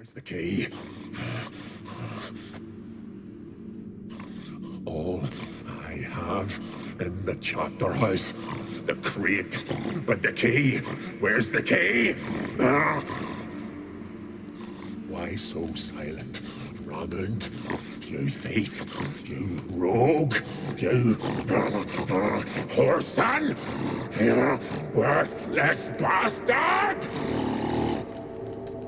Where's the key? All I have in the chapter house. The crate. But the key? Where's the key? Why so silent, Ramond? You thief! You rogue! You whoreson! You worthless bastard!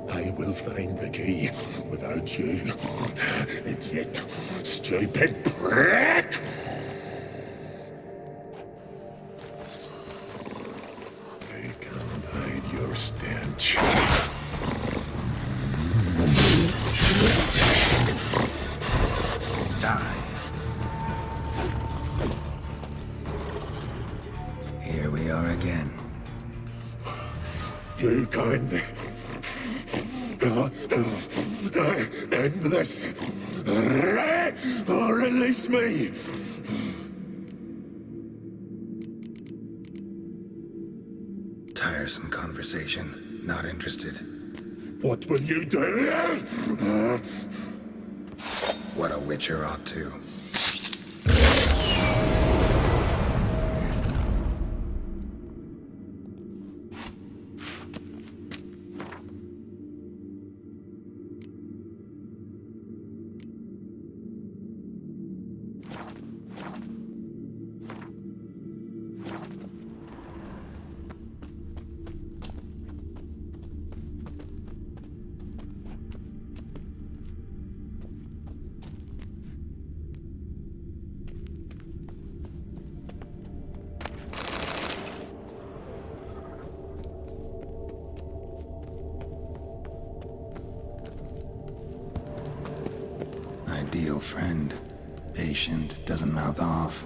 I will find the key without you, idiot, stupid prick! I can't hide your stench. Die. Here we are again. You can't end this. Or release me. Tiresome conversation. Not interested. What will you do? What a witcher ought to. Ideal friend. Patient, doesn't mouth off.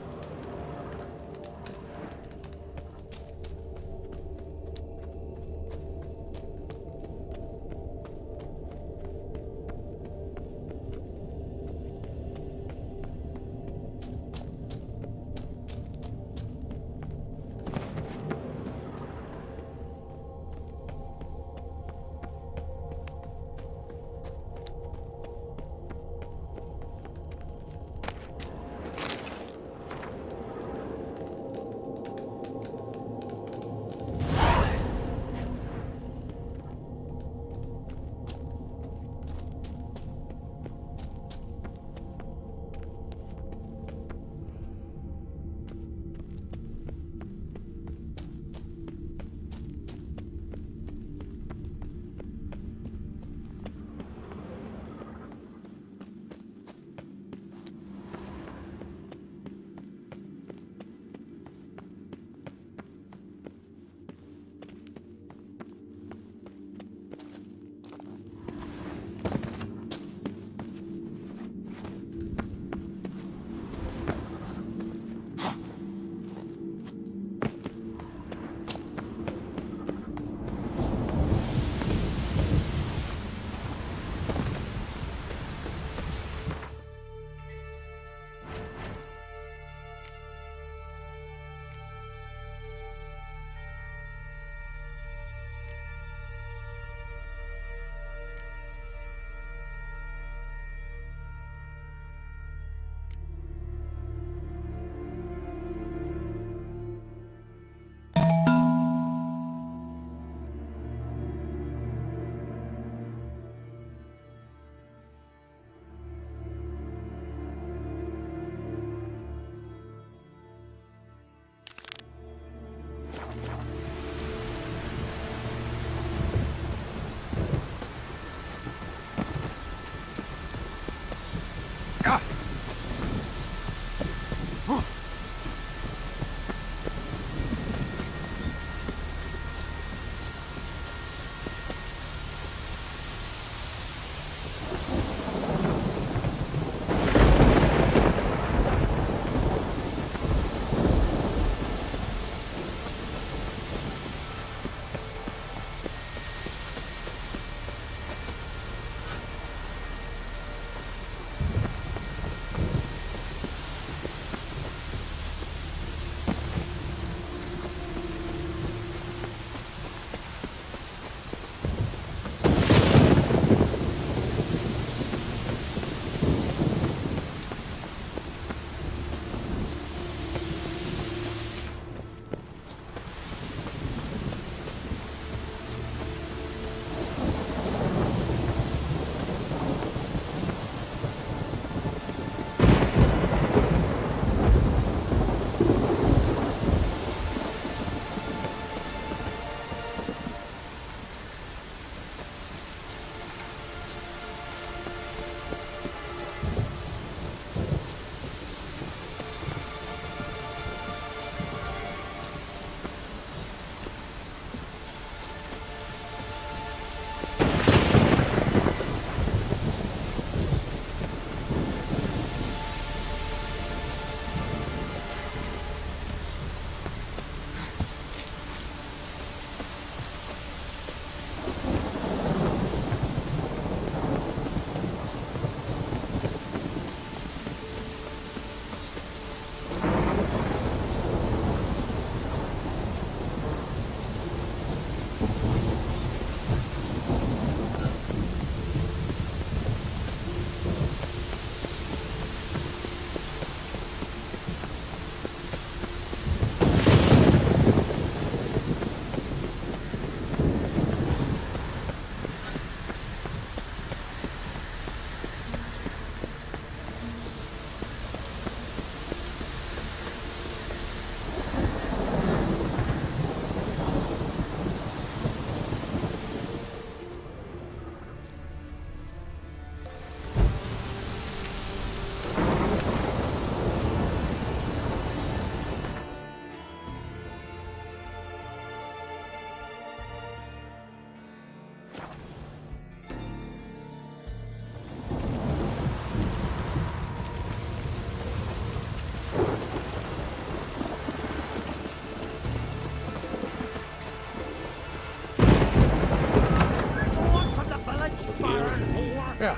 Yeah.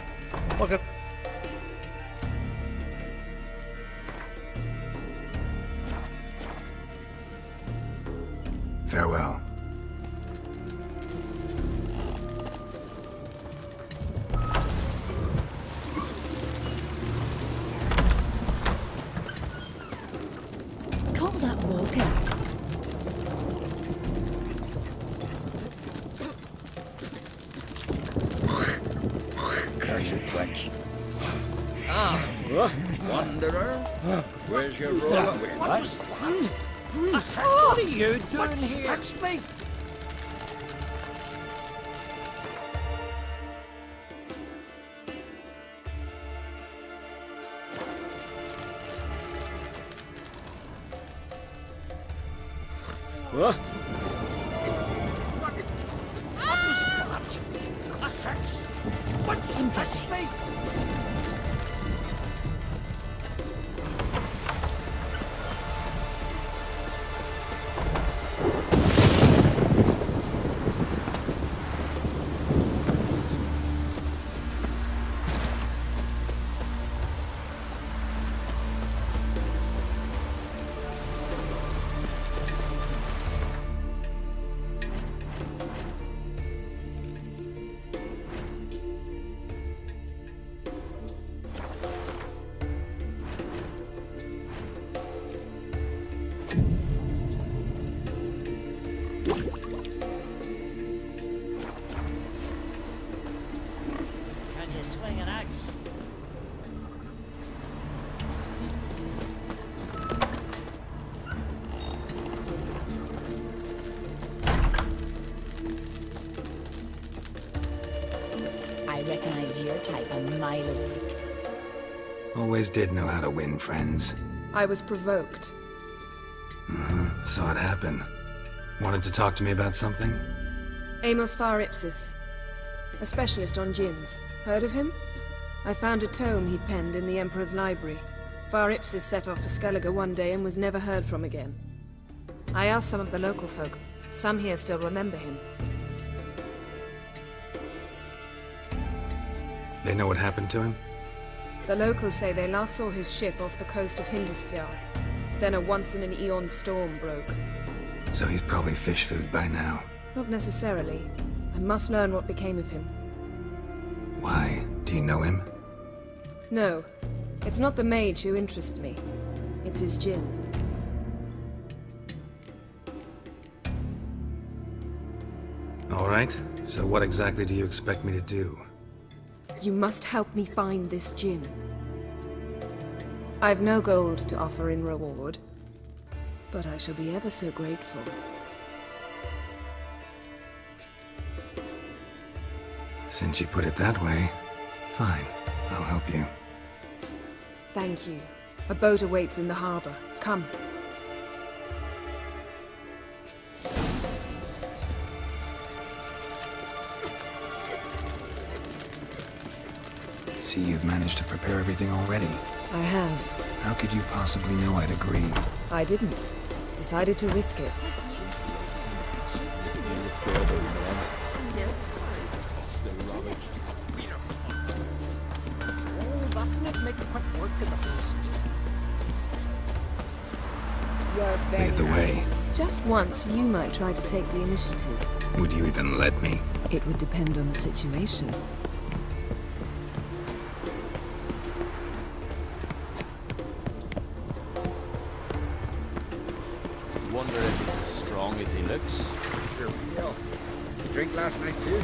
Look at. Farewell. Call that walking. Cursed witch. Wanderer? Where's your roll? What? What are you doing here? That's me. What? What was that? A hex? That's me. Can you swing an axe? I recognize your type a mile away. Always did know how to win friends. I was provoked. Saw it happen. Wanted to talk to me about something? Amos Far Ipsis, a specialist on djinns. Heard of him? I found a tome he'd penned in the Emperor's library. Far Ipsis set off for Skellige one day and was never heard from again. I asked some of the local folk. Some here still remember him. They know what happened to him? The locals say they last saw his ship off the coast of Hindisfjord. Then a once-in-an-eon storm broke. So he's probably fish food by now. Not necessarily. I must learn what became of him. Why? Do you know him? No, it's not the mage who interests me. It's his djinn. All right. So what exactly do you expect me to do? You must help me find this djinn. I've no gold to offer in reward, but I shall be ever so grateful. Since you put it that way, fine. I'll help you. Thank you. A boat awaits in the harbor. Come. See, you've managed to prepare everything already. I have. How could you possibly know I'd agree? I didn't. Decided to risk it. It's the other man. It's the rubbish. Oh, that would make quick work of the beast. Lead the way. Just once, you might try to take the initiative. Would you even let me? It would depend on the situation. Wonder if he's as strong as he looks. You're real. Did you drink last night too?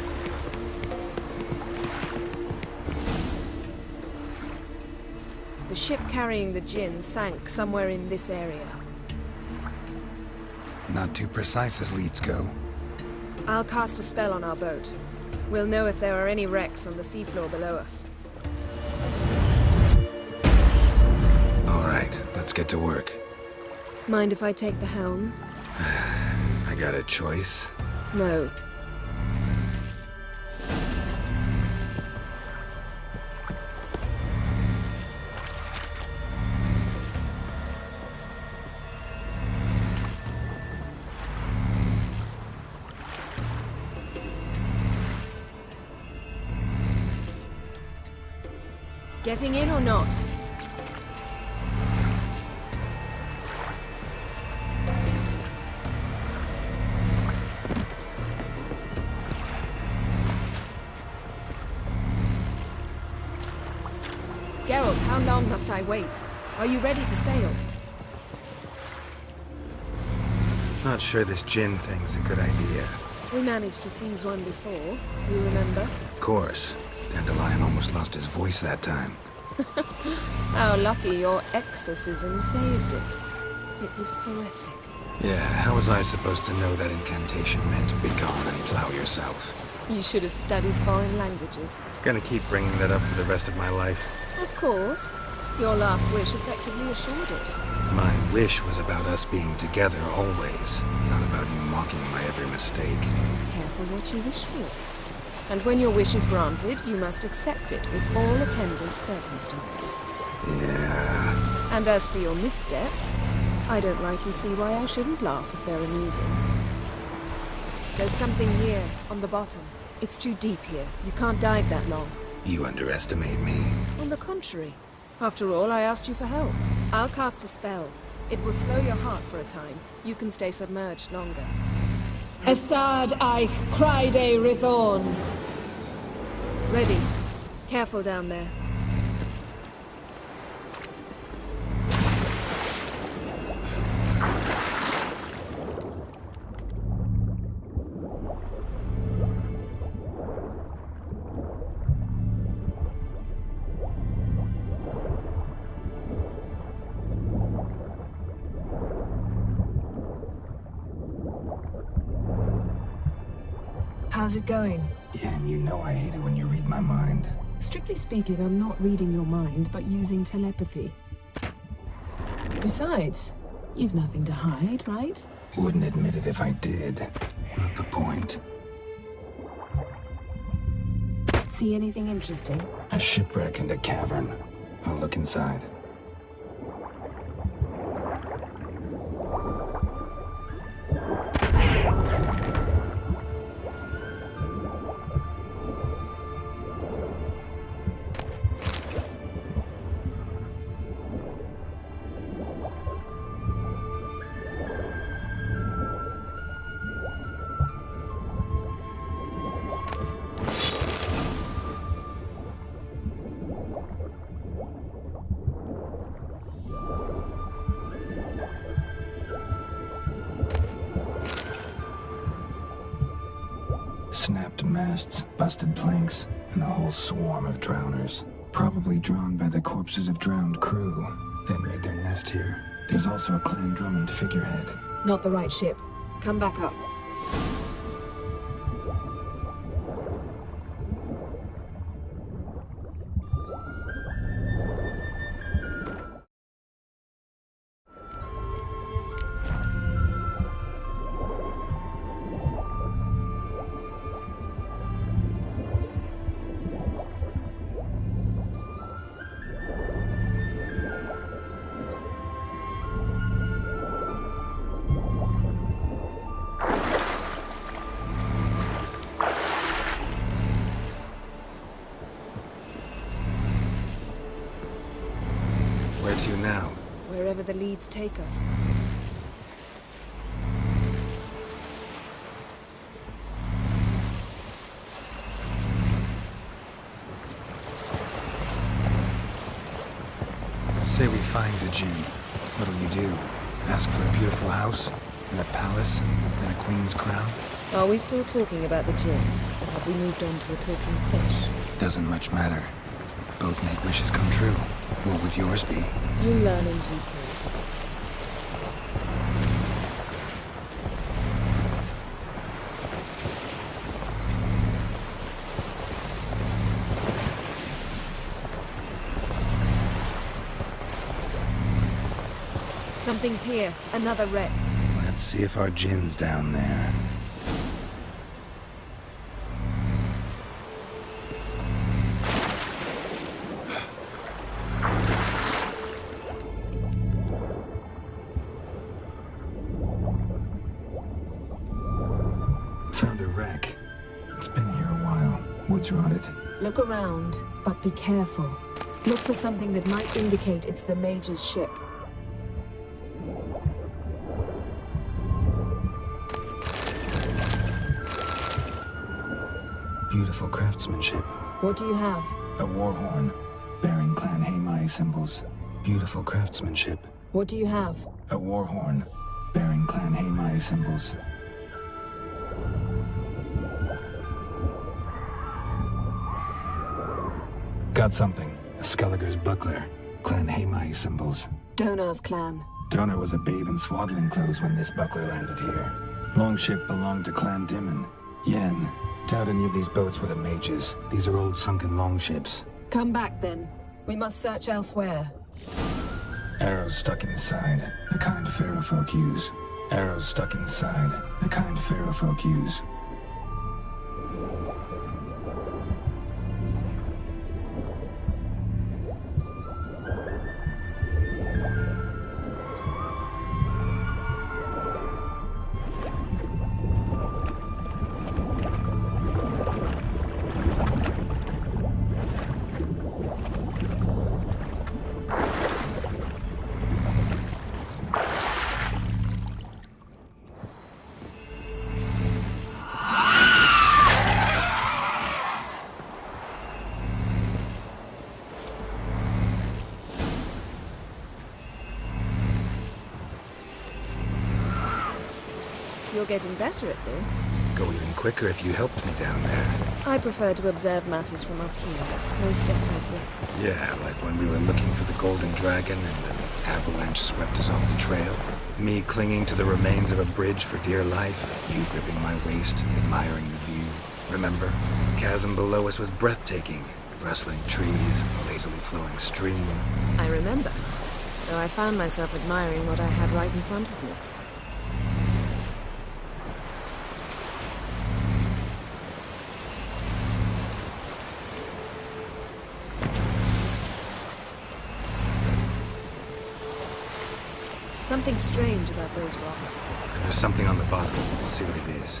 The ship carrying the djinn sank somewhere in this area. Not too precise as leads go. I'll cast a spell on our boat. We'll know if there are any wrecks on the seafloor below us. All right, let's get to work. Mind if I take the helm? I got a choice. No. Getting in or not? Geralt, how long must I wait? Are you ready to sail? Not sure this gin thing's a good idea. We managed to seize one before. Do you remember? Of course. Dandelion almost lost his voice that time. How lucky your exorcism saved it. It was poetic. Yeah, how was I supposed to know that incantation meant begone and plow yourself? You should have studied foreign languages. Gonna keep bringing that up for the rest of my life. Of course. Your last wish effectively assured it. My wish was about us being together always, not about you mocking my every mistake. Careful what you wish for. And when your wish is granted, you must accept it with all attendant circumstances. Yeah. And as for your missteps, I don't rightly see why I shouldn't laugh if they're amusing. There's something here, on the bottom. It's too deep here. You can't dive that long. You underestimate me. On the contrary. After all, I asked you for help. I'll cast a spell. It will slow your heart for a time. You can stay submerged longer. Assad Eich Criede Rithorn. Ready. Careful down there. How's it going? Yeah, and you know I hate it when you read my mind. Strictly speaking, I'm not reading your mind, but using telepathy. Besides, you've nothing to hide, right? Wouldn't admit it if I did. Not the point. See anything interesting? A shipwreck and a cavern. I'll look inside. Snapped masts, busted planks, and a whole swarm of drowners. Probably drawn by the corpses of drowned crew, then made their nest here. There's also a Clan Drummond figurehead. Not the right ship. Come back up. Where to now? Wherever the leads take us. Say we find the gin. What'll you do? Ask for a beautiful house? And a palace? And a queen's crown? Are we still talking about the gin? Or have we moved on to a talking fish? Doesn't much matter. Both make wishes come true. What would yours be? You learn in due course. Something's here. Another wreck. Let's see if our gin's down there. Found a wreck. It's been here a while. Wood's rotted. Look around, but be careful. Look for something that might indicate it's the Mage's ship. Beautiful craftsmanship. What do you have? A war horn, bearing Clan Haimai symbols. Beautiful craftsmanship. What do you have? A war horn, bearing Clan Haimai symbols. Got something. A Skelliger's buckler. Clan Haimai symbols. Donar's clan. Donar was a babe in swaddling clothes when this buckler landed here. Longship belonged to Clan Dimon. Yen. Doubt any of these boats were the mages. These are old sunken longships. Come back then. We must search elsewhere. Arrows stuck in the side. The kind Pharaoh folk use. Arrows stuck in the side. The kind Pharaoh folk use. You're getting better at this. Go even quicker if you helped me down there. I prefer to observe matters from up here, most definitely. Yeah, like when we were looking for the Golden Dragon and an avalanche swept us off the trail. Me clinging to the remains of a bridge for dear life. You gripping my waist, admiring the view. Remember? The chasm below us was breathtaking. Rustling trees, a lazily flowing stream. I remember, though I found myself admiring what I had right in front of me. Something strange about those rocks. And there's something on the bottom. We'll see what it is.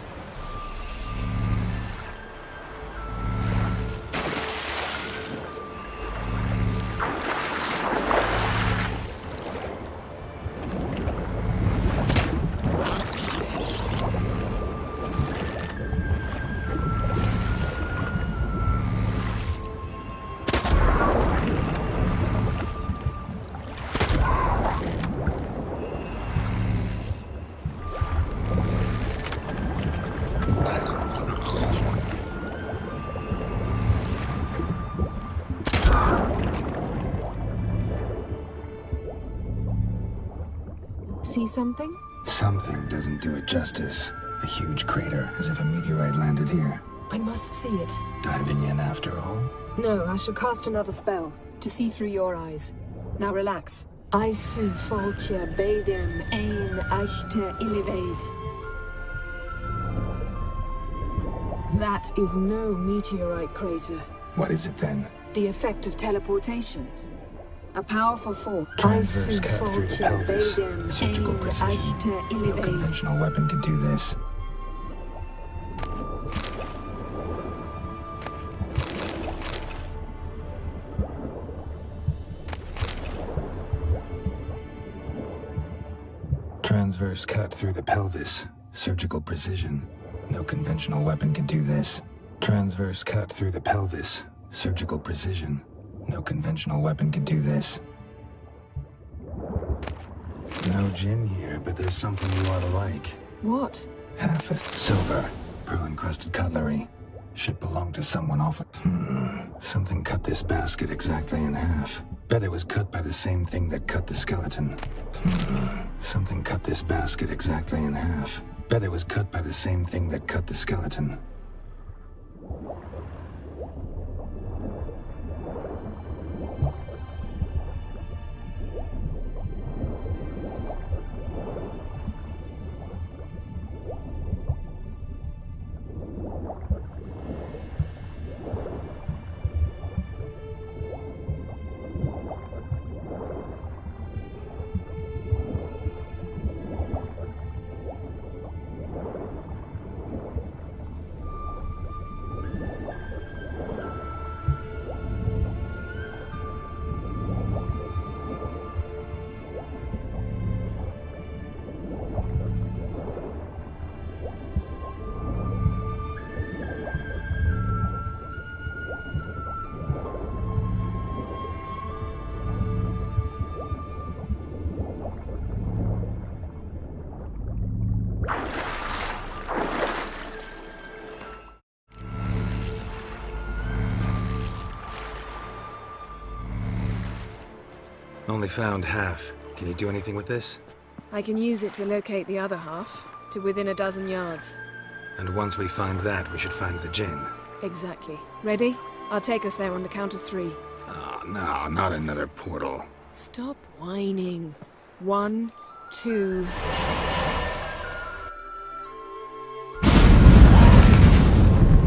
See something? Something doesn't do it justice. A huge crater, as if a meteorite landed here. I must see it. Diving in after all? No, I shall cast another spell, to see through your eyes. Now relax. Aisu foltje bedem ein eichte illiveid. That is no meteorite crater. What is it then? The effect of teleportation. A powerful force. Transverse cut through the foltje pelvis. bedem Surgical ein precision. eichte No illiveid. conventional weapon could do this. Transverse cut through the pelvis. Surgical precision. No conventional weapon can do this. Transverse cut through the pelvis. Surgical precision. No conventional weapon can do this. No gin here, but there's something you ought to like. What? Half a silver, pearl-encrusted cutlery. Ship belonged to someone awful. Something cut this basket exactly in half. Bet it was cut by the same thing that cut the skeleton. Something cut this basket exactly in half. Bet it was cut by the same thing that cut the skeleton. Only found half. Can you do anything with this? I can use it to locate the other half, to within a dozen yards. And once we find that, we should find the Jinn. Exactly. Ready? I'll take us there on the count of 3. Oh, no, not another portal. Stop whining. 1, 2...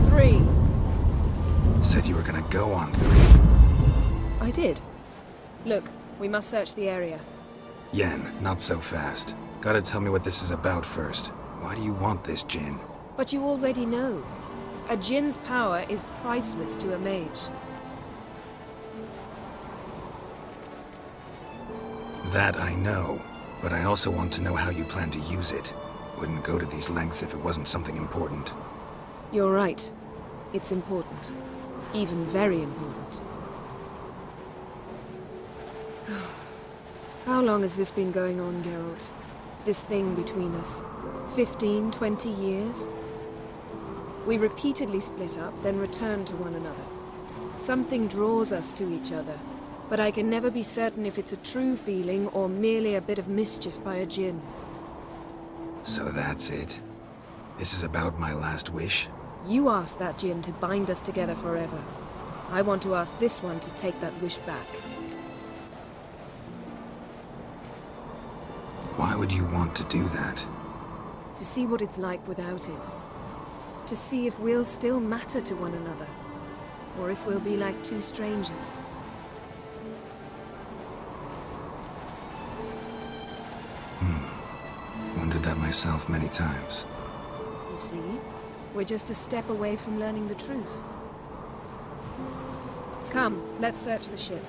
Three. Said you were gonna go on 3. I did. Look, we must search the area. Yen, not so fast. Gotta tell me what this is about first. Why do you want this Jinn? But you already know. A Jinn's power is priceless to a mage. That I know, but I also want to know how you plan to use it. Wouldn't go to these lengths if it wasn't something important. You're right. It's important. Even very important. How long has this been going on, Geralt? This thing between us? 15, 20 years? We repeatedly split up, then return to one another. Something draws us to each other, but I can never be certain if it's a true feeling or merely a bit of mischief by a Jinn. So that's it. This is about my last wish? You asked that Jinn to bind us together forever. I want to ask this one to take that wish back. Why would you want to do that? To see what it's like without it. To see if we'll still matter to one another. Or if we'll be like two strangers. Wondered that myself many times. You see? We're just a step away from learning the truth. Come, let's search the ship.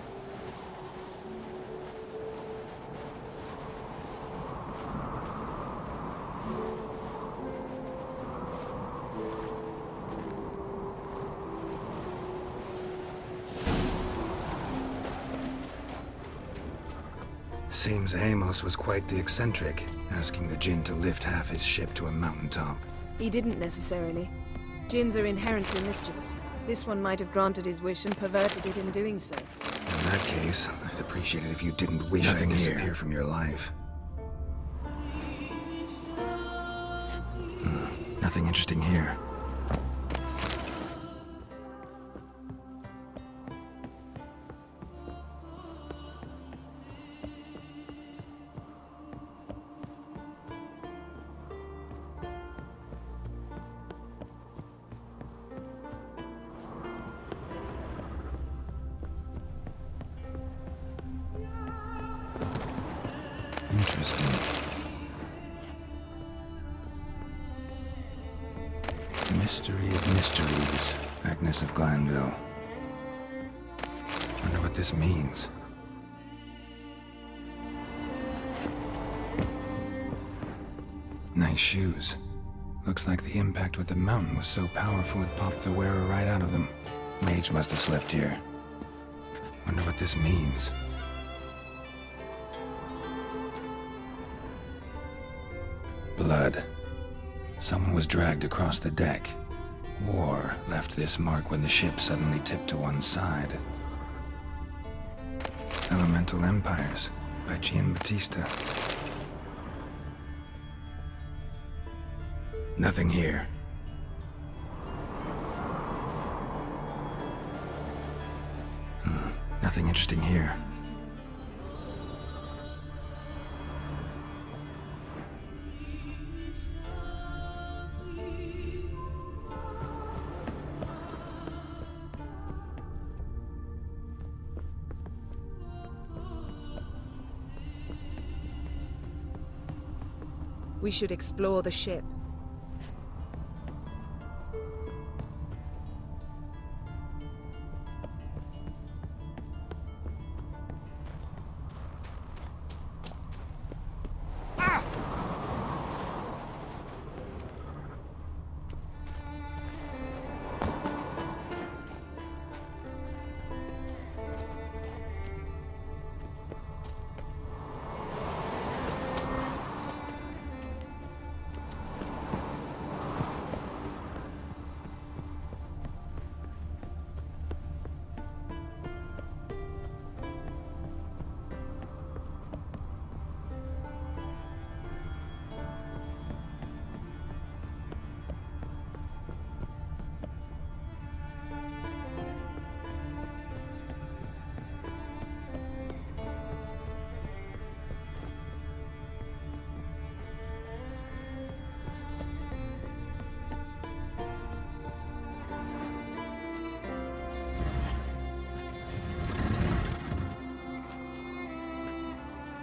Seems Amos was quite the eccentric, asking the Jinn to lift half his ship to a mountaintop. He didn't necessarily. Jinns are inherently mischievous. This one might have granted his wish and perverted it in doing so. In that case, I'd appreciate it if you didn't wish I'd disappear from your life. Nothing interesting here. Interesting. Mystery of mysteries, Agnes of Glanville. Wonder what this means. Nice shoes. Looks like the impact with the mountain was so powerful it popped the wearer right out of them. Mage must have slept here. Wonder what this means. Blood. Someone was dragged across the deck. War left this mark when the ship suddenly tipped to one side. Elemental Empires by Giambattista. Nothing here. Nothing interesting here. We should explore the ship.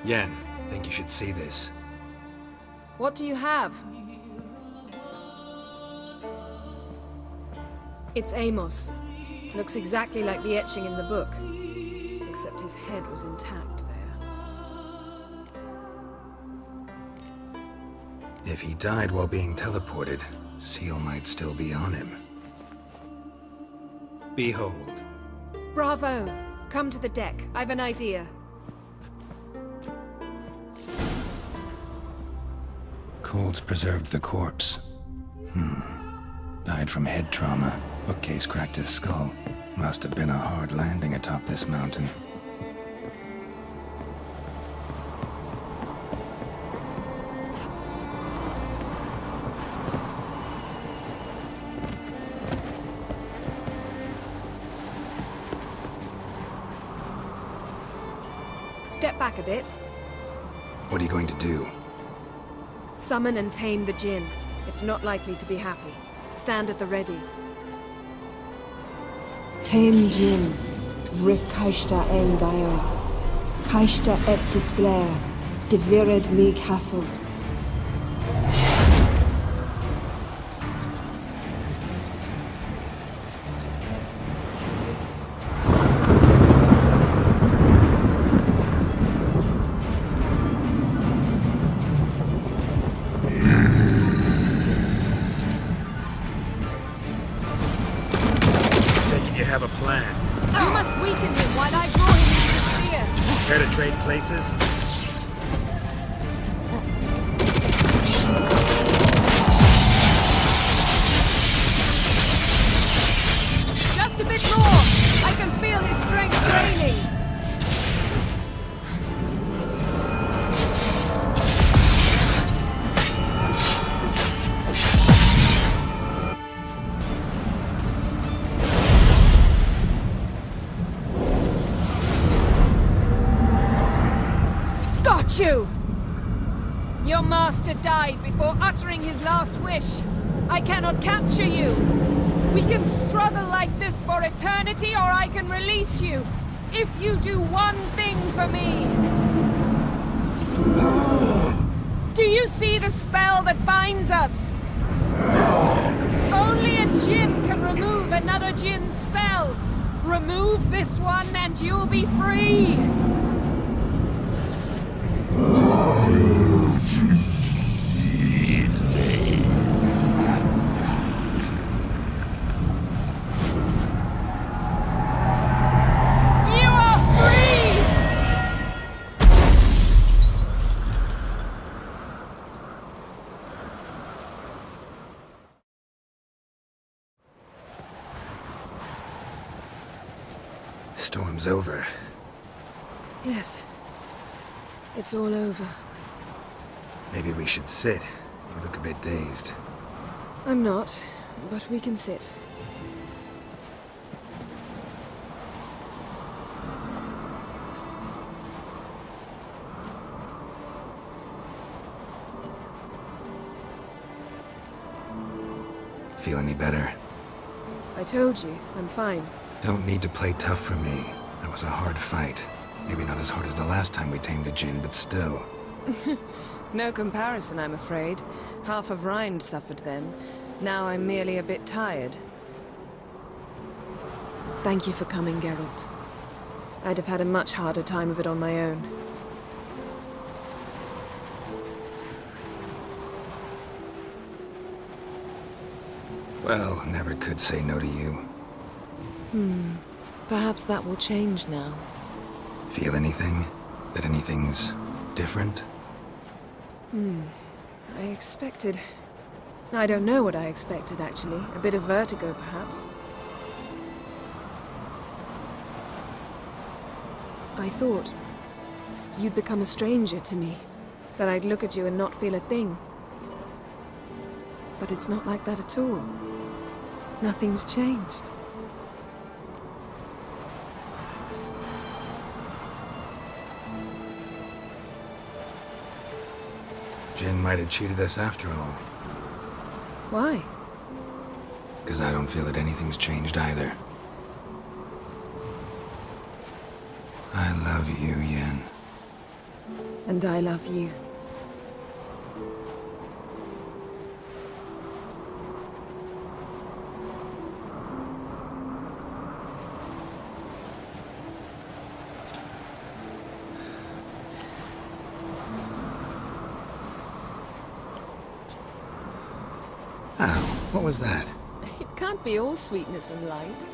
Yen, think you should see this. What do you have? It's Amos. Looks exactly like the etching in the book. Except his head was intact there. If he died while being teleported, Seal might still be on him. Behold. Bravo! Come to the deck. I've an idea. Cold's preserved the corpse. Died from head trauma. Bookcase cracked his skull. Must have been a hard landing atop this mountain. Step back a bit. What are you going to do? Summon and tame the Jinn. It's not likely to be happy. Stand at the ready. Came Jin, Rif Kaishta El Gaia, Kaishta et Disclair, Devired me Castle. You have a plan. You must weaken him while I draw him into the sphere. Care to trade places? Just a bit more! I can feel his strength draining! Got you! Your master died before uttering his last wish. I cannot capture you. We can struggle like this for eternity, or I can release you. If you do one thing for me. Do you see the spell that binds us? Only a Jinn can remove another Jinn's spell. Remove this one and you'll be free. Storm's over. Yes. It's all over. Maybe we should sit. You look a bit dazed. I'm not, but we can sit. Feel any better? I told you, I'm fine. Don't need to play tough for me. That was a hard fight. Maybe not as hard as the last time we tamed a Jinn, but still. No comparison, I'm afraid. Half of Rind suffered then. Now I'm merely a bit tired. Thank you for coming, Geralt. I'd have had a much harder time of it on my own. Well, never could say no to you. Perhaps that will change now. Feel anything? That anything's different? I expected... I don't know what I expected, actually. A bit of vertigo, perhaps. I thought you'd become a stranger to me. That I'd look at you and not feel a thing. But it's not like that at all. Nothing's changed. Jinn might have cheated us after all. Why? Because I don't feel that anything's changed either. I love you, Yen. And I love you. Ow, what was that? It can't be all sweetness and light.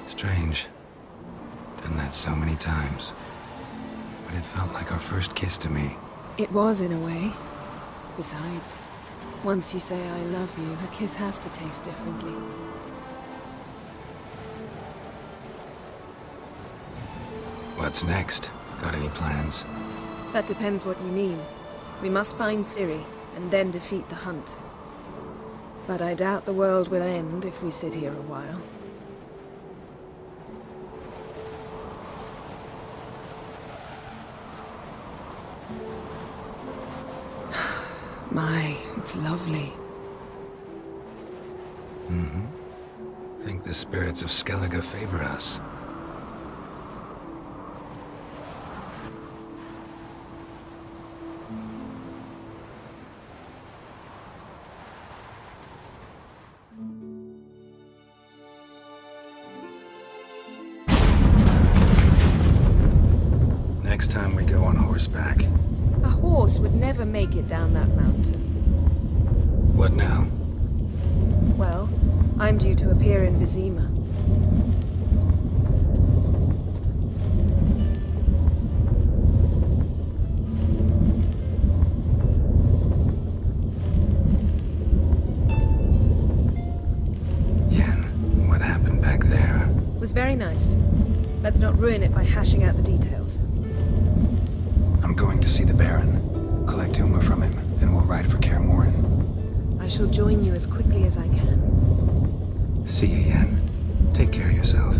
Strange. Done that so many times. But it felt like our first kiss to me. It was, in a way. Besides, once you say I love you, a kiss has to taste differently. What's next? Got any plans? That depends what you mean. We must find Ciri, and then defeat the hunt. But I doubt the world will end if we sit here a while. My, it's lovely. Mm-hmm. Think the spirits of Skellige favor us. Next time we go on horseback. A horse would never make it down that mountain. What now? Well, I'm due to appear in Vizima. Yen, what happened back there? It was very nice. Let's not ruin it by hashing out the details. I'm going to see the Baron. Collect Uma from him, then we'll ride for Kaer Morhen. I shall join you as quickly as I can. See you, Yen. Take care of yourself.